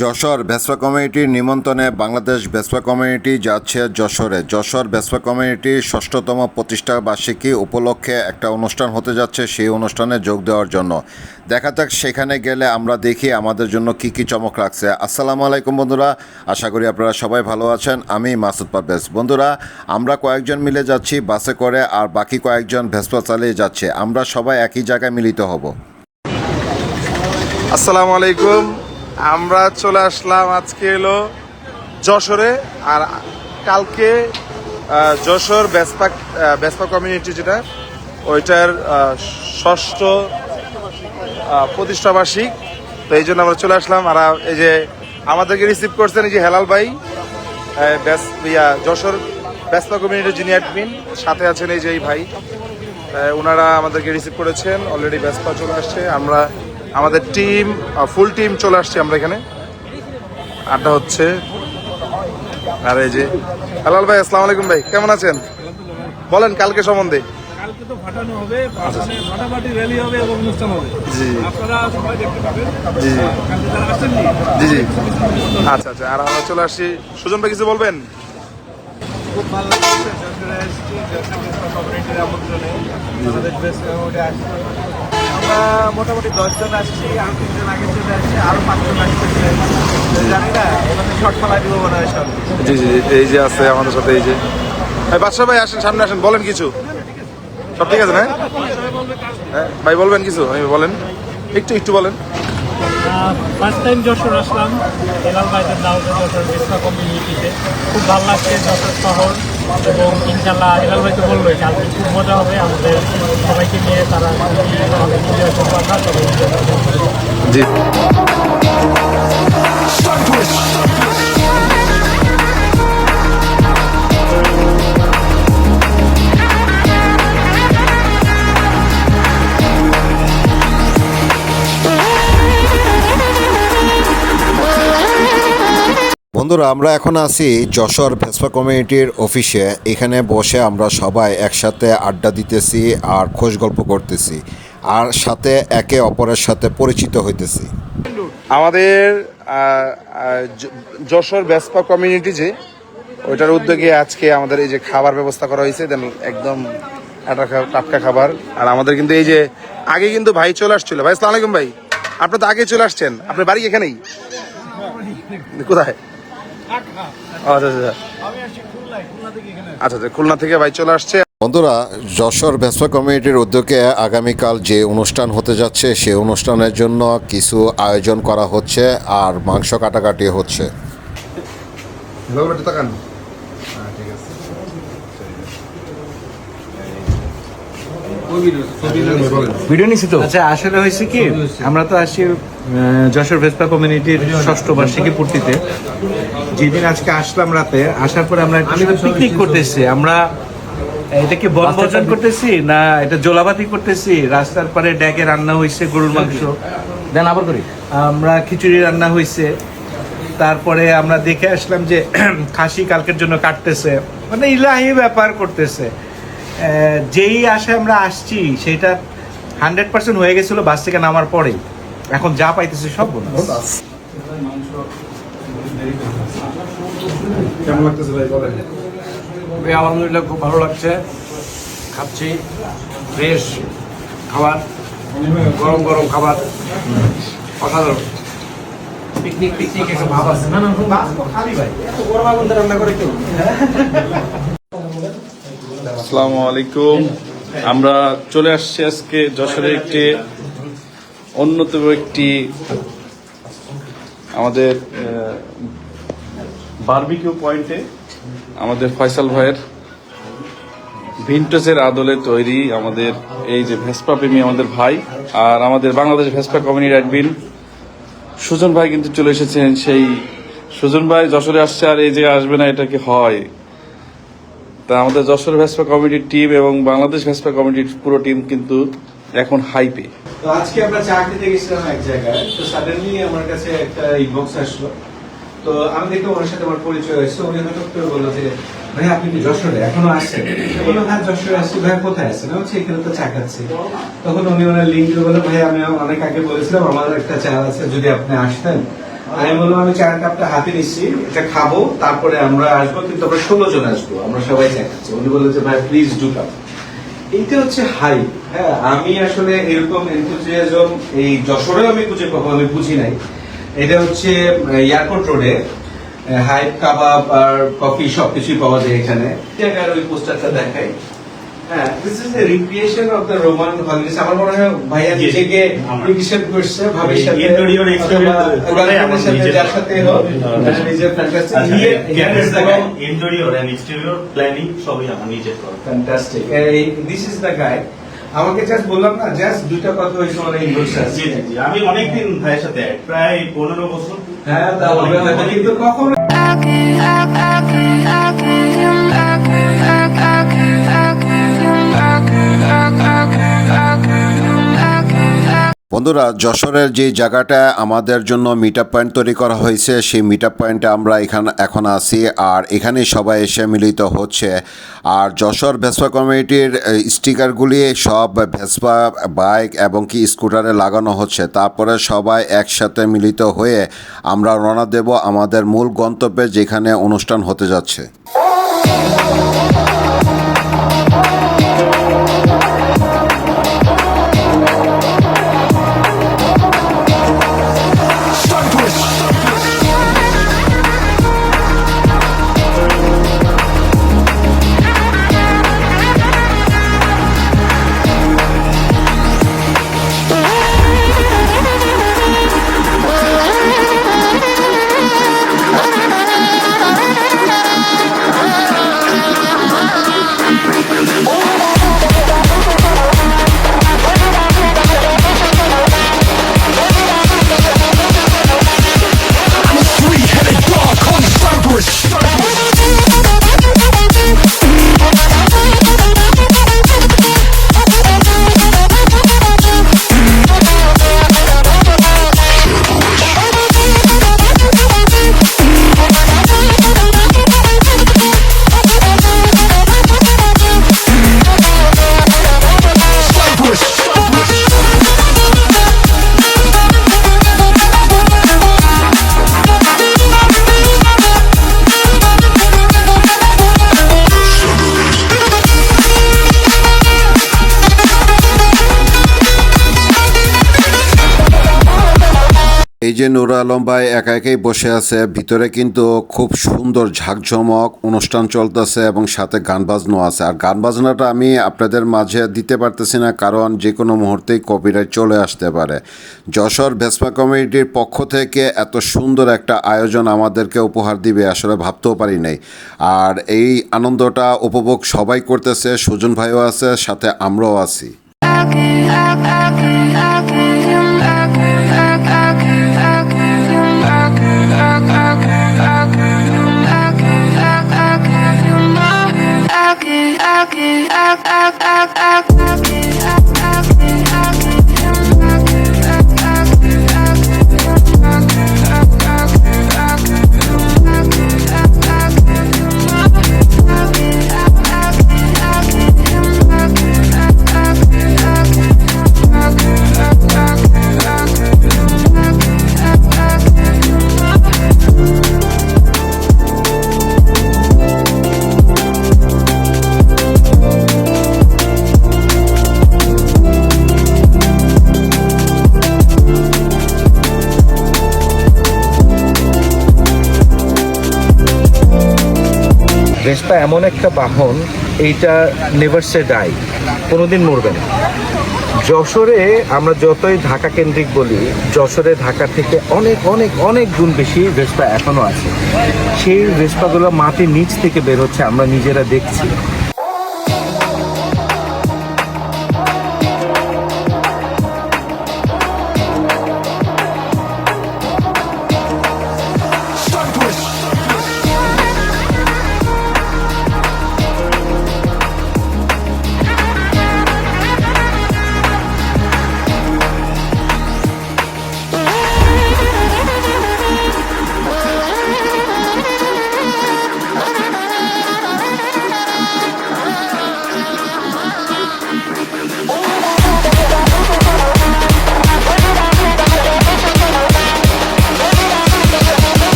Jessore Vespa কমিউনিটির নিমন্ত্রণে Bangladesh Vespa community যাচ্ছে যশোরে। যশোর ভেসপা কমিউনিটির ৬ষ্ঠতম প্রতিষ্ঠা বার্ষিকী উপলক্ষে একটা অনুষ্ঠান হতে যাচ্ছে, সেই অনুষ্ঠানে যোগ দেওয়ার জন্য। দেখা যাক সেখানে গেলে আমরা দেখি আমাদের জন্য কি কি চমক রাখছে। আসসালামু আলাইকুম বন্ধুরা, আশা করি আপনারা সবাই ভালো আছেন। আমি মাসুদ পারভেজ। বন্ধুরা, আমরা কয়েকজন মিলে যাচ্ছি বাসে করে, আর বাকি কয়েকজন ভেসপা চালিয়ে যাচ্ছে। আমরা সবাই একই জায়গায় মিলিত হব। আসসালামু আলাইকুম। আমরা চলে আসলাম আজকে এলো যশোরে, আর কালকে যশোর ভেসপা কমিউনিটি যেটা ওইটার ৬ষ্ঠ প্রতিষ্ঠা বার্ষিক। তো এই জন্য আমরা চলে আসলাম। আর এই যে আমাদেরকে রিসিভ করছেন এই যে হেলাল ভাই, যশোর ভেসপা কমিউনিটির যিনি অ্যাডমিন, সাথে আছেন এই যে এই ভাই। ওনারা আমাদেরকে রিসিভ করেছেন। অলরেডি ভেসপা চলে আসছে, আমরা আমাদের টিম ফুল টিম চলে আসছে। আমরা এখানে আড্ডা হচ্ছে। আর এই যে হেলাল ভাই, আসসালামু আলাইকুম ভাই, কেমন আছেন? বলেন কালকে সম্বন্ধে। কালকে তো ফাটানো হবে, ফাটাফাটি র্যালি হবে এবং অনুষ্ঠান হবে। জি আপনারা সবাই দেখতে পাবেন। জি কালকে যারা আসেননি, জি জি আচ্ছা আচ্ছা। আর আমরা চলে আসছি। সুজন ভাই কিছু বলবেন? খুব ভালো লাগছে যশোরে এসেছি, যশোর কমিউনিটির আমন্ত্রণে আমাদের বেশ মোটামুটি আসছি। আমরা মোটামুটি 10 জন আসছি, আর 3 জন আগে চলে আসছি, আরো 5 জন আসতেছে। জানি না এখানে শর্ট পালা দিব মনে হয় সব। জি জি এই যে আছে আমাদের সাথে এই যে বাদশা ভাই, আসেন সামনে আসেন, বলেন কিছু। সব ঠিক আছে না? হ্যাঁ ভাই, বলবেন কিছু? বলেন একটু একটু বলেন। ফার্স্ট টাইম যশোর আসলাম হেলাল ভাইদের দাওয়াতে, যশোর ভেসপা কমিউনিটিতে। খুব ভালো লাগছে যশোর শহর, এবং ইনশাল্লাহ হেলাল ভাই তো বললোই কালকে খুব মজা হবে আমাদের সবাইকে নিয়ে। তারা এনজয় করবো আমরা সবাই। জি বন্ধুরা, আমরা এখন আছি যশোর ভেসপা কমিউনিটির অফিসে। এখানে বসে আমরা সবাই একসাথে আড্ডা দিতেছি আর খোশ গল্প করতেছি, আর সাথে একে অপরের সাথে পরিচিত হইতেছি। আমাদের যশোর ভেসপা কমিউনিটি যে ওইটার উদ্যোগে আজকে আমাদের এই যে খাবার ব্যবস্থা করা হয়েছে, দেন একদম টাটকা খাবার। আর আমাদের কিন্তু এই যে আগে কিন্তু ভাই চলে আসছিল। ভাই আসসালামু আলাইকুম ভাই, আপনি তো আগে চলে আসছেন। আপনার বাড়ি এখানেই? কোথায়? আচ্ছা আচ্ছা আচ্ছা, খুলনা থেকে ভাই চলে আসছে। বন্ধুরা, যশোর ভেসপা কমিউনিটির উদ্যোগে আগামীকাল যে অনুষ্ঠান হতে যাচ্ছে, সেই অনুষ্ঠানের জন্য কিছু আয়োজন করা হচ্ছে, আর মাংস কাটাকাটি হচ্ছে। ভিডিও নিছি তো। আচ্ছা, আসলে হয়েছে কি, আমরা তো আসি যশোর ভেসপা কমিউনিটির ৬ষ্ঠ বার্ষিকী পূর্তিতে। যেদিন আজকে আসলাম রাতে, আসার পরে আমরা পিকনিক করতেছি। আমরা এটা কি বনভোজন করতেছি না এটা জোলাবাতি করতেছি? রাস্তার পরে ড্যাগে রান্না হয়েছে গরুর মাংস, দেন আবার করি আমরা খিচুড়ি রান্না হয়েছে। তারপরে আমরা দেখে আসলাম যে খাসি কালকের জন্য কাটতেছে, মানে ইলাহি ব্যাপার করতেছে। যেই আশায় আমরা আসছি সেটা 100% হয়ে গেছিল বাস থেকে নামার পরেই। এখন যা পাইতেছি সব বোনাস। কেমন লাগতেছে ভাই, বলেন। আলহামদুলিল্লাহ খুব ভালো লাগছে, খাচ্ছি ফ্রেশ খাবার, গরম গরম খাবার, অসাধারণ। পিকনিক পিকনিক একটা ভাব আছে। না না খালি ভাই, এত গরম আগুন রান্না করে কেউ। আসসালামু আলাইকুম। আমরা চলে আসছি আজকে যশোরের একটি অন্যতম একটি আমাদের বারবিকিউ পয়েন্টে। আমাদের ফয়সাল ভাইয়ের ভিনটেজের আদলে তৈরি আমাদের এই যে ভেসপা প্রেমী আমাদের ভাই, আর আমাদের Bangladesh Vespa community admin Sujan ভাই কিন্তু চলে এসেছেন। সেই সুজন ভাই যশোরে আসছে, আর এই যে আসবে না এটা কি হয়? তা আমাদের যশোর ভেসপা কমিটির টিম এবং বাংলাদেশ ভেসপা কমিটির পুরো টিম কিন্তু এখন হাইপে। তো আজকে আমরা চা খেতে গেছিলাম এক জায়গায়, তো সাডেনলি আমার কাছে একটা ইনবক্স আসলো। তো আমি দেখলাম ওনার সাথে আমার পরিচয় হয়েছে। উনি হঠাৎ করে বললো যে ভাই আপনি কি যশোরে এখনো আসছেন? বললো হ্যাঁ যশোরে আসছি। ভাই কোথায় আসছেন? হচ্ছে এখানে তো চা খাচ্ছি। তখন উনি ওনার লিঙ্ক দিয়ে বললো ভাই আমি অনেক আগে বলেছিলাম আমার একটা চা আছে, যদি আপনি আসতেন আমি বললাম আমি চার কাপটা হাতে নিচ্ছি, এটা খাবো, তারপরে আমরা আসবো, কিন্তু আমরা 16 জন আসবো, আমরা সবাই চা খাচ্ছি। উনি বললেন যে ভাই প্লিজ ডু কাম। এইটা হচ্ছে হাই। হ্যাঁ, আমি আসলে এরকম এনথুজিয়াজম এই যশোরেও আমি কখনো বুঝি নাই। এটা হচ্ছে এয়ারপোর্ট রোডে হাইপ কাবাব আর কফি সবকিছুই পাওয়া যায় এখানে। জায়গার ওই পোস্টারটা দেখাই। হ্যাঁ, this is a recreation of the Roman holidays. আমার মনে হয় ভাইয়া নিজেকে রিক্রিয়েশন করছে, ভাবির সাথে ইন্টেরিয়র এক্সটেরিয়র সাথে যার সাথে হোক, নিজের fantastic interior and exterior planning সবই আমার নিজের করা। Fantastic. This is the guy. আমাকে জাস্ট বললাম না, জাস্ট দুইটা কথা হয়েছে অনেক ইন্টারেস্ট আছে। জি জি জি, আমি অনেকদিন ভাইয়ের সাথে প্রায় 15 বছর। হ্যাঁ, তা হবে হয়তো, কিন্তু কখনো বন্ধুরা, যশোরের যে জায়গাটা আমাদের জন্য মিট আপ পয়েন্ট তৈরি করা হয়েছে, সেই মিট আপ পয়েন্টে আমরা এখন আছি, আর এখানে সবাই এসে মিলিত হচ্ছে। আর যশোর ভেসপা কমিউনিটির স্টিকারগুলি সব ভেসপা বাইক এবং কি স্কুটারে লাগানো হচ্ছে। তারপরে সবাই একসাথে মিলিত হয়ে আমরা রওনা দেব আমাদের মূল গন্তব্যে, যেখানে অনুষ্ঠান হতে যাচ্ছে। এই যে নুর আলম ভাই একা একাই বসে আছে, ভিতরে কিন্তু খুব সুন্দর ঝাঁকঝমক অনুষ্ঠান চলতেছে এবং সাথে গান বাজনা আছে। আর গান বাজনাটা আমি আপনাদের মাঝে দিতে পারতেছি না, কারণ যে কোনো মুহূর্তেই কপিরাইট চলে আসতে পারে। যশোর ভেসপা কমিউনিটির পক্ষ থেকে এত সুন্দর একটা আয়োজন আমাদেরকে উপহার দিবে আসলে ভাবতেও পারি নাই। আর এই আনন্দটা উপভোগ সবাই করতেছে, সুজন ভাইও আছে, সাথে আমরাও আছি। ভেসপা এমন একটা বাহন, এইটা নেভার সে ডাই, কোনোদিন মরবে না। যশোরে আমরা যতই ঢাকা কেন্দ্রিক বলি, যশোরে ঢাকা থেকে অনেক অনেক অনেক গুণ বেশি ভেসপা এখনো আছে। সেই ভেসপাগুলো মাটির নিচ থেকে বের হচ্ছে, আমরা নিজেরা দেখছি।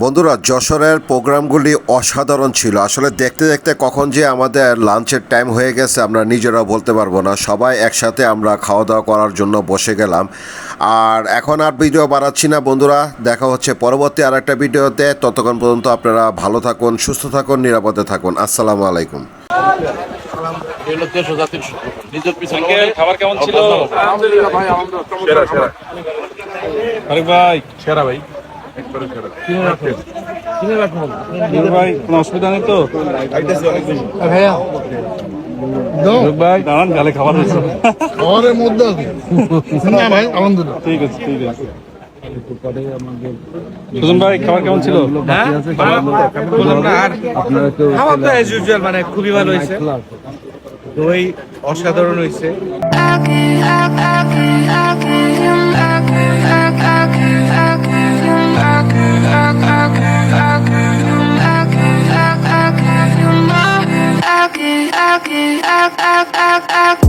বন্ধুরা, যশোরের প্রোগ্রামগুলি অসাধারণ ছিল। আসলে দেখতে দেখতে কখন যে আমাদের লাঞ্চের টাইম হয়ে গেছে আমরা নিজেরাও বলতে পারবো না। সবাই একসাথে আমরা খাওয়া দাওয়া করার জন্য বসে গেলাম। আর এখন আর ভিডিও বাড়াচ্ছি না বন্ধুরা, দেখা হচ্ছে পরবর্তী আর একটা ভিডিওতে। ততক্ষণ পর্যন্ত আপনারা ভালো থাকুন, সুস্থ থাকুন, নিরাপদে থাকুন। আসসালামু আলাইকুম। আঙ্কেল, খাবার কেমন ছিল? আলহামদুলিল্লাহ ভাই, আলহামদুলিল্লাহ আরেক ভাই, সেরা ভাই। ভাই কোনো অসুবিধা নেই তো? ভাই দাঁড়ান, গালে খাবার হয়েছে। শহরের মধ্যে আছে না ভাই, আলহামদুলিল্লাহ। ঠিক আছে, ঠিক আছে। সুজন ভাই, খাবার কেমন ছিল? খাবার তো অ্যাজ ইউজুয়াল, মানে খুবই ভালো হয়েছে, দই অসাধারণ হয়েছে। I